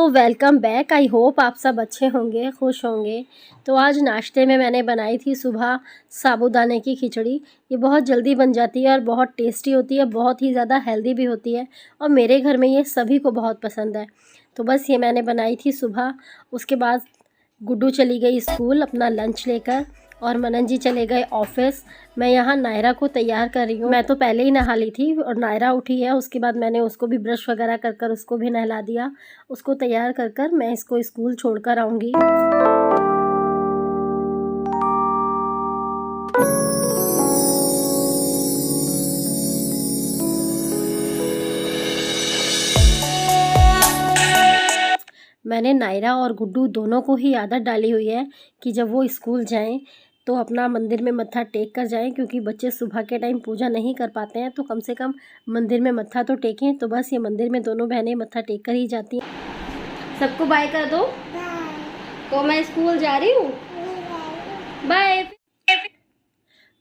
Welcome back. I hope आप सब अच्छे होंगे, खुश होंगे। तो आज नाश्ते में मैंने बनाई थी सुबह साबूदाने की खिचड़ी। ये बहुत जल्दी बन जाती है और बहुत टेस्टी होती है, बहुत ही ज़्यादा हेल्दी भी होती है और मेरे घर में ये सभी को बहुत पसंद है। तो बस ये मैंने बनाई थी सुबह। उसके बाद गुड्डू चली गई स्कूल अपना लंच लेकर और मनन जी चले गए ऑफिस। मैं यहाँ नायरा को तैयार कर रही हूँ। मैं तो पहले ही नहा ली थी और नायरा उठी है, उसके बाद मैंने उसको भी ब्रश वगैरह कर कर उसको भी नहला दिया। उसको तैयार कर कर मैं इसको स्कूल छोड़कर आऊँगी। मैंने नायरा और गुड्डू दोनों को ही आदत डाली हुई है कि जब वो स्कूल जाएं तो अपना मंदिर में मत्था टेक कर जाएं, क्योंकि बच्चे सुबह के टाइम पूजा नहीं कर पाते हैं तो कम से कम मंदिर में मत्था तो टेकें। तो बस ये मंदिर में दोनों बहनें मत्था टेक कर ही जाती हैं। सबको बाय कर दो। तो मैं स्कूल जा रही हूँ, बाय।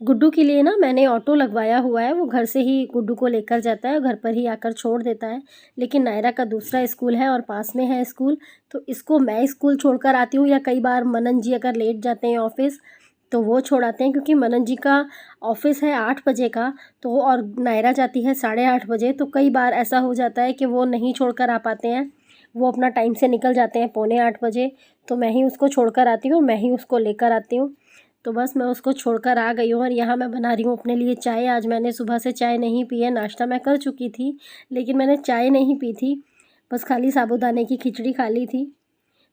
गुड्डू के लिए ना मैंने ऑटो लगवाया हुआ है, वो घर से ही गुड्डू को लेकर जाता है, घर पर ही आकर छोड़ देता है। लेकिन नायरा का दूसरा स्कूल है और पास में है स्कूल, तो इसको मैं स्कूल छोड़कर आती हूँ, या कई बार मनन जी अगर लेट जाते हैं ऑफिस तो वो छोड़ाते हैं, क्योंकि मनन जी का ऑफिस है 8 बजे का तो और नायरा जाती है 8:30 बजे। तो कई बार ऐसा हो जाता है कि वो नहीं छोड़कर आ पाते हैं, वो अपना टाइम से निकल जाते हैं 7:45 बजे। तो मैं ही उसको छोड़कर आती हूँ, मैं ही उसको लेकर आती हूँ। तो बस मैं उसको छोड़कर आ गई हूँ और यहाँ मैं बना रही हूँ अपने लिए चाय। आज मैंने सुबह से चाय नहीं पी है, नाश्ता मैं कर चुकी थी लेकिन मैंने चाय नहीं पी थी, बस खाली साबूदाने की खिचड़ी खा ली थी।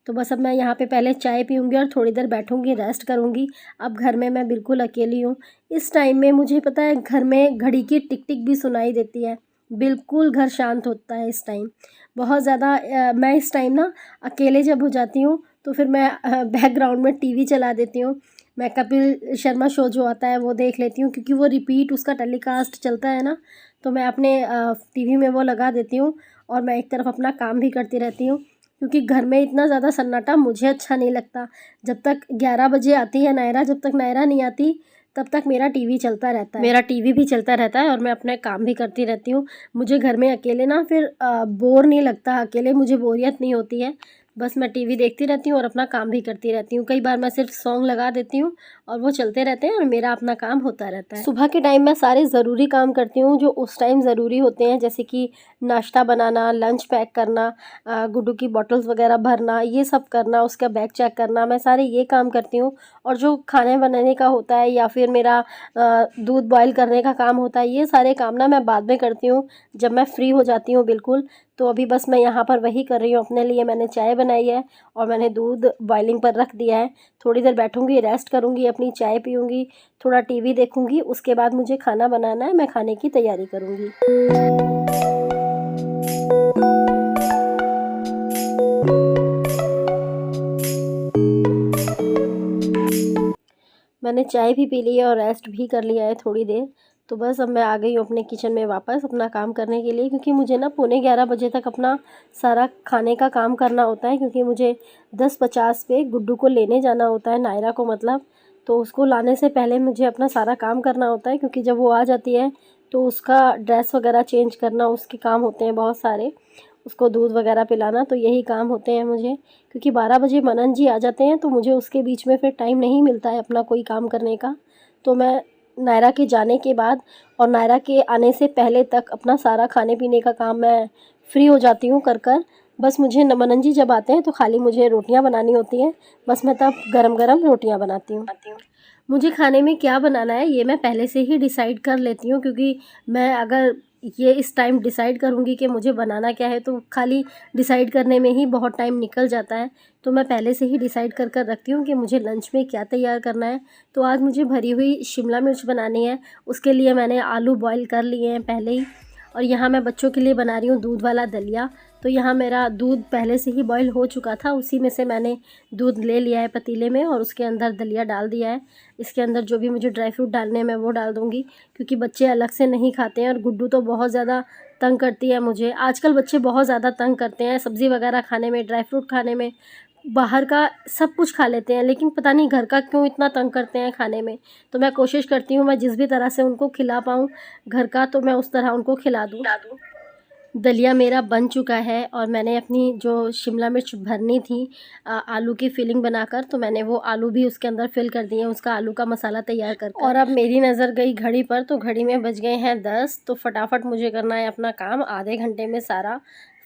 तो बस अब मैं यहाँ पे पहले चाय पीऊँगी और थोड़ी देर बैठूँगी, रेस्ट करूँगी। अब घर में मैं बिल्कुल अकेली हूँ। इस टाइम में मुझे पता है घर में घड़ी की टिक टिक भी सुनाई देती है, बिल्कुल घर शांत होता है इस टाइम बहुत ज़्यादा। मैं इस टाइम ना अकेले जब हो जाती हूँ तो फिर मैं बैकग्राउंड में टीवी चला देती हूँ। मैं कपिल शर्मा शो जो आता है वो देख लेती हूँ, क्योंकि वो रिपीट उसका टेलीकास्ट चलता है ना, तो मैं अपने टीवी में वो लगा देती हूँ और मैं एक तरफ अपना काम भी करती रहती हूँ, क्योंकि घर में इतना ज़्यादा सन्नाटा मुझे अच्छा नहीं लगता। जब तक 11 बजे आती है नायरा, जब तक नायरा नहीं आती तब तक मेरा टीवी चलता रहता है, मेरा टीवी भी चलता रहता है और मैं अपने काम भी करती रहती हूँ। मुझे घर में अकेले ना फिर बोर नहीं लगता, अकेले मुझे बोरियत नहीं होती है। बस मैं टीवी देखती रहती हूँ और अपना काम भी करती रहती हूँ। कई बार मैं सिर्फ सॉन्ग लगा देती हूँ और वो चलते रहते हैं और मेरा अपना काम होता रहता है। सुबह के टाइम मैं सारे ज़रूरी काम करती हूँ जो उस टाइम ज़रूरी होते हैं, जैसे कि नाश्ता बनाना, लंच पैक करना, गुड्डू की बॉटल्स वगैरह भरना, ये सब करना, उसका बैग चेक करना, मैं सारे ये काम करती हूँ। और जो खाने बनाने का होता है या फिर मेरा दूध बॉयल करने का काम होता है, ये सारे काम ना मैं बाद में करती हूँ जब मैं फ्री हो जाती हूँ बिल्कुल। तो अभी बस मैं यहाँ पर वही कर रही हूँ अपने लिए। मैंने चाय बनाई है और मैंने दूध बॉइलिंग पर रख दिया है। थोड़ी देर बैठूँगी, रेस्ट करूँगी, अपनी चाय पीऊँगी, थोड़ा टीवी देखूँगी, उसके बाद मुझे खाना बनाना है, मैं खाने की तैयारी करूँगी। मैंने चाय भी पी ली है और रेस्ट भी कर लिया है थोड़ी देर। तो बस अब मैं आ गई हूँ अपने किचन में वापस अपना काम करने के लिए, क्योंकि मुझे ना 11:15 बजे तक अपना सारा खाने का काम करना होता है, क्योंकि मुझे 10:50 पे गुड्डू को लेने जाना होता है, नायरा को मतलब। तो उसको लाने से पहले मुझे अपना सारा काम करना होता है, क्योंकि जब वो आ जाती है तो उसका ड्रेस वगैरह चेंज करना, उसके काम होते हैं बहुत सारे, उसको दूध वगैरह पिलाना, तो यही काम होते हैं मुझे। क्योंकि 12 बजे मनन जी आ जाते हैं तो मुझे उसके बीच में फिर टाइम नहीं मिलता है अपना कोई काम करने का। तो मैं नायरा के जाने के बाद और नायरा के आने से पहले तक अपना सारा खाने पीने का काम मैं फ्री हो जाती हूँ कर कर। बस मुझे मनन जी जब आते हैं तो खाली मुझे रोटियाँ बनानी होती हैं, बस मैं तब गरम गरम रोटियाँ बनाती हूँ। मुझे खाने में क्या बनाना है ये मैं पहले से ही डिसाइड कर लेती हूँ, क्योंकि मैं अगर ये इस टाइम डिसाइड करूँगी कि मुझे बनाना क्या है तो खाली डिसाइड करने में ही बहुत टाइम निकल जाता है। तो मैं पहले से ही डिसाइड कर कर रखती हूँ कि मुझे लंच में क्या तैयार करना है। तो आज मुझे भरी हुई शिमला मिर्च बनानी है, उसके लिए मैंने आलू बॉईल कर लिए हैं पहले ही। और यहाँ मैं बच्चों के लिए बना रही हूँ दूध वाला दलिया। तो यहाँ मेरा दूध पहले से ही बॉईल हो चुका था, उसी में से मैंने दूध ले लिया है पतीले में और उसके अंदर दलिया डाल दिया है। इसके अंदर जो भी मुझे ड्राई फ्रूट डालने हैं मैं वो डाल दूँगी, क्योंकि बच्चे अलग से नहीं खाते हैं और गुड्डू तो बहुत ज़्यादा तंग करती है मुझे। आजकल बच्चे बहुत ज़्यादा तंग करते हैं सब्ज़ी वगैरह खाने में, ड्राई फ्रूट खाने में, बाहर का सब कुछ खा लेते हैं, लेकिन पता नहीं घर का क्यों इतना तंग करते हैं खाने में। तो मैं कोशिश करती हूँ मैं जिस भी तरह से उनको खिला पाऊँ घर का, तो मैं उस तरह उनको खिला दूँ। दलिया मेरा बन चुका है और मैंने अपनी जो शिमला मिर्च भरनी थी आलू की फिलिंग बनाकर, तो मैंने वो आलू भी उसके अंदर फिल कर दिए, उसका आलू का मसाला तैयार कर। और अब मेरी नज़र गई घड़ी पर, तो घड़ी में बज गए हैं 10। तो फटाफट मुझे करना है अपना काम, आधे घंटे में सारा।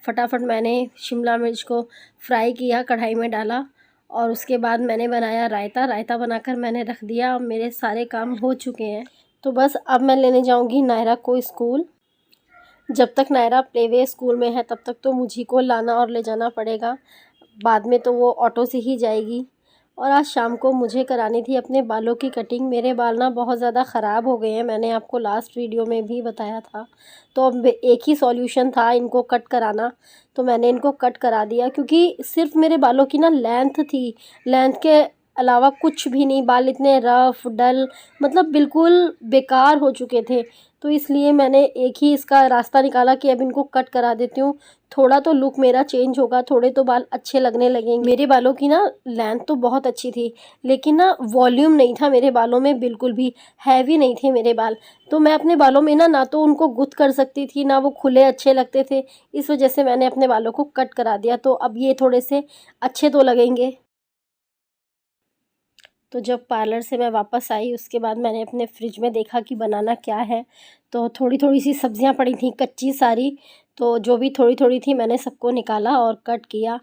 फटाफट मैंने शिमला मिर्च को फ्राई किया, कढ़ाई में डाला और उसके बाद मैंने बनाया रायता। रायता बनाकर मैंने रख दिया। अब मेरे सारे काम हो चुके हैं। तो बस अब मैं लेने जाऊंगी नायरा को स्कूल। जब तक नायरा प्ले स्कूल में है तब तक तो मुझी को लाना और ले जाना पड़ेगा, बाद में तो वो ऑटो से ही जाएगी। और आज शाम को मुझे करानी थी अपने बालों की कटिंग। मेरे बाल ना बहुत ज़्यादा ख़राब हो गए हैं, मैंने आपको लास्ट वीडियो में भी बताया था। तो अब एक ही सॉल्यूशन था इनको कट कराना, तो मैंने इनको कट करा दिया। क्योंकि सिर्फ मेरे बालों की ना लेंथ थी, लेंथ के अलावा कुछ भी नहीं। बाल इतने रफ़ डल, मतलब बिल्कुल बेकार हो चुके थे। तो इसलिए मैंने एक ही इसका रास्ता निकाला कि अब इनको कट करा देती हूँ। थोड़ा तो लुक मेरा चेंज होगा, थोड़े तो बाल अच्छे लगने लगेंगे। मेरे बालों की ना लेंथ तो बहुत अच्छी थी, लेकिन ना वॉल्यूम नहीं था मेरे बालों में, बिल्कुल भी हैवी नहीं थे मेरे बाल। तो मैं अपने बालों में ना तो उनको गुथ कर सकती थी, ना वो खुले अच्छे लगते थे। इस वजह से मैंने अपने बालों को कट करा दिया। तो अब ये थोड़े से अच्छे तो लगेंगे। तो जब पार्लर से मैं वापस आई उसके बाद मैंने अपने फ्रिज में देखा कि बनाना क्या है। तो थोड़ी थोड़ी सी सब्जियां पड़ी थी कच्ची सारी, तो जो भी थोड़ी थोड़ी थी मैंने सबको निकाला और कट किया।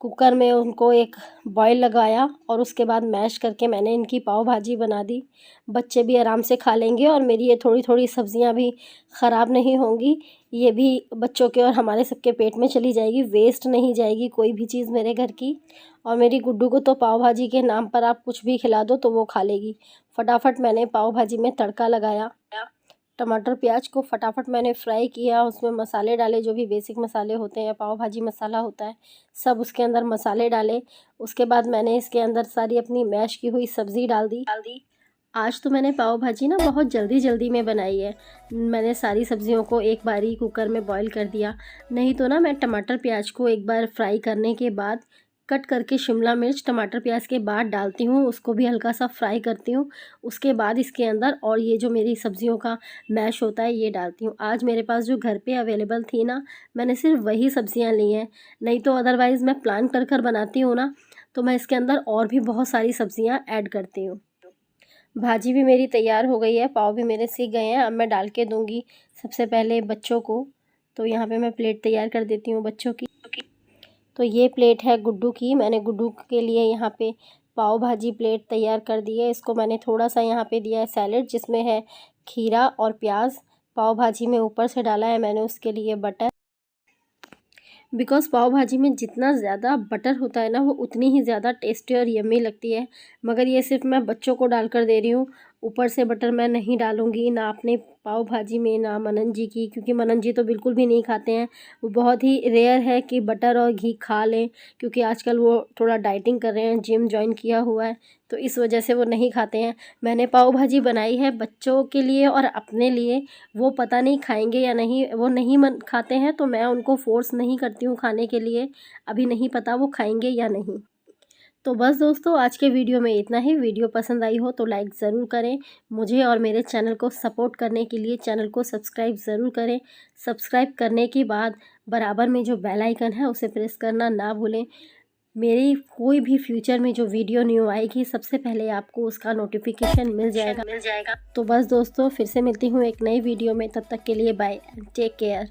कुकर में उनको एक बॉईल लगाया और उसके बाद मैश करके मैंने इनकी पाव भाजी बना दी। बच्चे भी आराम से खा लेंगे और मेरी ये थोड़ी थोड़ी सब्जियां भी ख़राब नहीं होंगी। ये भी बच्चों के और हमारे सबके पेट में चली जाएगी, वेस्ट नहीं जाएगी कोई भी चीज़ मेरे घर की। और मेरी गुड्डू को तो पाव भाजी के नाम पर आप कुछ भी खिला दो तो वो खा लेगी। फटाफट मैंने पाव भाजी में तड़का लगाया। टमाटर प्याज को फटाफट मैंने फ्राई किया, उसमें मसाले डाले, जो भी बेसिक मसाले होते हैं, पाव भाजी मसाला होता है, सब उसके अंदर मसाले डाले। उसके बाद मैंने इसके अंदर सारी अपनी मैश की हुई सब्ज़ी डाल दी। आज तो मैंने पाव भाजी ना बहुत जल्दी जल्दी में बनाई है। मैंने सारी सब्जियों को एक बार ही कुकर में बॉईल कर दिया। नहीं तो ना मैं टमाटर प्याज को एक बार फ्राई करने के बाद कट करके शिमला मिर्च टमाटर प्याज के बाद डालती हूँ, उसको भी हल्का सा फ्राई करती हूँ। उसके बाद इसके अंदर और ये जो मेरी सब्जियों का मैश होता है ये डालती हूँ। आज मेरे पास जो घर पे अवेलेबल थी ना, मैंने सिर्फ वही सब्जियाँ ली हैं। नहीं तो अदरवाइज़ मैं प्लान कर कर बनाती हूँ ना, तो मैं इसके अंदर और भी बहुत सारी सब्जियाँ ऐड करती हूँ। भाजी भी मेरी तैयार हो गई है, पाव भी मेरे सीख गए हैं। अब मैं डाल के दूंगी सबसे पहले बच्चों को। तो यहाँ पे मैं प्लेट तैयार कर देती हूँ बच्चों की। तो ये प्लेट है गुड्डू की, मैंने गुड्डू के लिए यहाँ पे पाव भाजी प्लेट तैयार कर दी है। इसको मैंने थोड़ा सा यहाँ पे दिया है सैलेड, जिसमें है खीरा और प्याज। पाव भाजी में ऊपर से डाला है मैंने उसके लिए बटर। बिकॉज़ पाव भाजी में जितना ज़्यादा बटर होता है ना, वो उतनी ही ज़्यादा टेस्टी और यम्मी लगती है। मगर ये सिर्फ मैं बच्चों को डालकर दे रही हूँ, ऊपर से बटर मैं नहीं डालूँगी, ना अपने पाव भाजी में ना मनन जी की, क्योंकि मनन जी तो बिल्कुल भी नहीं खाते हैं। वो बहुत ही रेयर है कि बटर और घी खा लें, क्योंकि आजकल वो थोड़ा डाइटिंग कर रहे हैं, जिम जॉइन किया हुआ है, तो इस वजह से वो नहीं खाते हैं। मैंने पाव भाजी बनाई है बच्चों के लिए और अपने लिए। वो पता नहीं खाएंगे या नहीं, वो नहीं मन खाते हैं तो मैं उनको फ़ोर्स नहीं करती हूँ खाने के लिए। अभी नहीं पता वो खाएंगे या नहीं। तो बस दोस्तों, आज के वीडियो में इतना ही। वीडियो पसंद आई हो तो लाइक ज़रूर करें। मुझे और मेरे चैनल को सपोर्ट करने के लिए चैनल को सब्सक्राइब ज़रूर करें। सब्सक्राइब करने के बाद बराबर में जो बेल आइकन है उसे प्रेस करना ना भूलें। मेरी कोई भी फ्यूचर में जो वीडियो न्यू आएगी सबसे पहले आपको उसका नोटिफिकेशन मिल जाएगा। तो बस दोस्तों, फिर से मिलती हूँ एक नई वीडियो में। तब तक के लिए बाय एंड टेक केयर।